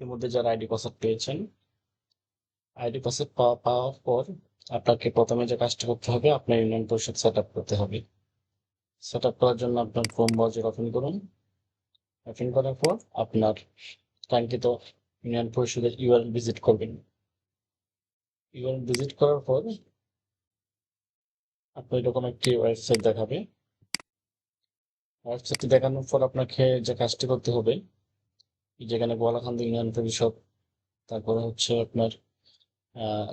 ইতিমধ্যে যারা ID password পেয়েছেন, আইডি পাসওয়ার্ড পাওয়ার পর আপনাকে প্রথমে যে কাজটা করতে হবে, আপনার ইউনিয়ন পরিষদ সেট আপ করতে হবে। সেট আপ করার জন্য আপনার ক্রোম ব্রাউজার ওপেন করুন। ওপেন করার পর আপনার কাঙ্ক্ষিত ইউনিয়ন পরিষদের ইউআরএল ভিজিট করবেন। ইউআরএল ভিজিট করার পর আপনার এরকম একটি ওয়েবসাইট দেখাবে। ওয়েবসাইটটি দেখানোর পর আপনাকে যে কাজটি করতে হবে, যেখানে গোয়ালাকান্দি ইউনিয়ন পরিষদ, তারপরে হচ্ছে আপনার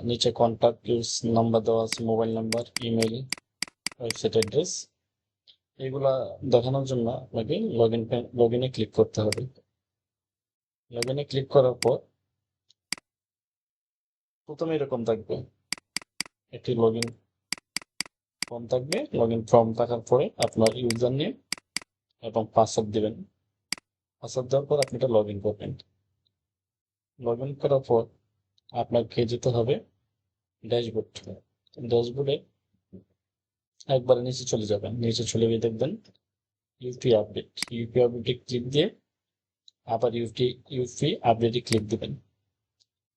নিচে কন্ট্যাক্ট ইউজ নাম্বার দেওয়া আছে, mobile number, email, website address, এগুলা দেখানোর জন্য আপনাকে লগ ইনে ক্লিক করতে হবে। লগ ইনে ক্লিক করার পর প্রথমে এরকম থাকবে, একটি লগ ইন ফর্ম থাকবে। লগ ইন ফর্ম থাকার পরে আপনার ইউজার নেম এবং পাসওয়ার্ড দিবেন। পাসওয়ার্ড দেওয়ার পর আপনি এটা লগ ইন করবেন। লগ ইন করার পর আপনাকে যেতে হবে ড্যাশবোর্ড। ড্যাশবোর্ডে একবার নিচে চলে যাবেন, নিচে চলে গিয়ে দেখবেন ইউপি আপডেট। ইউপি আপডেটে ক্লিক দিয়ে আবার ইউপি আপডেটে ক্লিক দিবেন।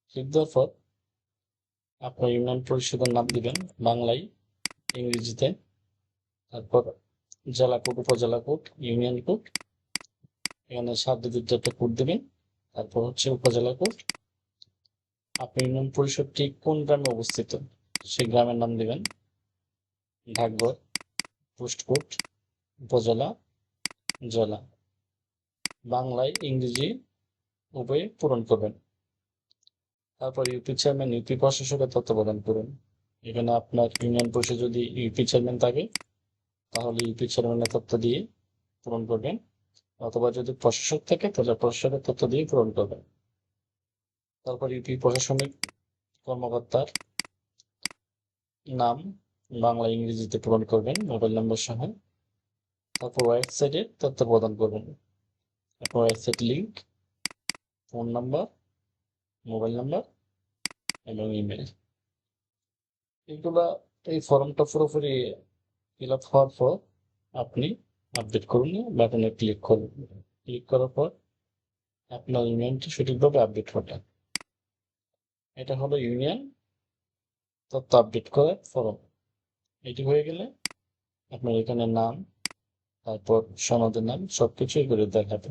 ক্লিক দেওয়ার পর আপনার ইউনিয়ন পরিষদের নাম দিবেন বাংলায়, ইংরেজিতে, তারপর জেলা কোড, উপজেলা কোড, ইউনিয়ন কোড, এখানে 7 ডিজিটের একটা কোড দিবেন। তারপর হচ্ছে উপজেলা কোড, আপনি ইউনিয়ন পরিষদটি কোন গ্রামে অবস্থিত সেই গ্রামের নাম দিবেন, ডাকঘর, পোস্ট কোড, উপজেলা, জেলা, বাংলায় ইংরেজি উভয়ে পূরণ করবেন। তারপর ইউপি চেয়ারম্যান, ইউপি প্রশাসকের তথ্য প্রদান করুন। এখানে আপনার ইউনিয়ন পরিষদ যদি ইউপি চেয়ারম্যান থাকে তাহলে ইউপি চেয়ারম্যানের তথ্য দিয়ে পূরণ করবেন, অথবা যদি প্রশাসক থাকে তাহলে প্রশাসকের তথ্য দিয়ে পূরণ করবেন। তারপর ইউপি প্রশাসনিক কর্মকর্তার নাম বাংলা ইংরেজিতে পূরণ করবেন, মোবাইল নম্বর সহ। তারপর ওয়েবসাইটের তথ্য প্রদান করবেন, আপনার website link, phone number, mobile number এবং ইমেল। এগুলা, এই ফর্মটা পুরোপুরি ফিল আপ হওয়ার পর আপনি আপডেট করুন বাটনে ক্লিক করুন। ক্লিক করার পর আপনার ইউনিয়নটি সঠিকভাবে আপডেট হবে। এটা হলো ইউনিয়ন তথ্য আপডেট করার ফর্ম। এটি হয়ে গেলে আপনার এখানে নাম, তারপর সনদের নাম, সবকিছুই করে দেখাবে।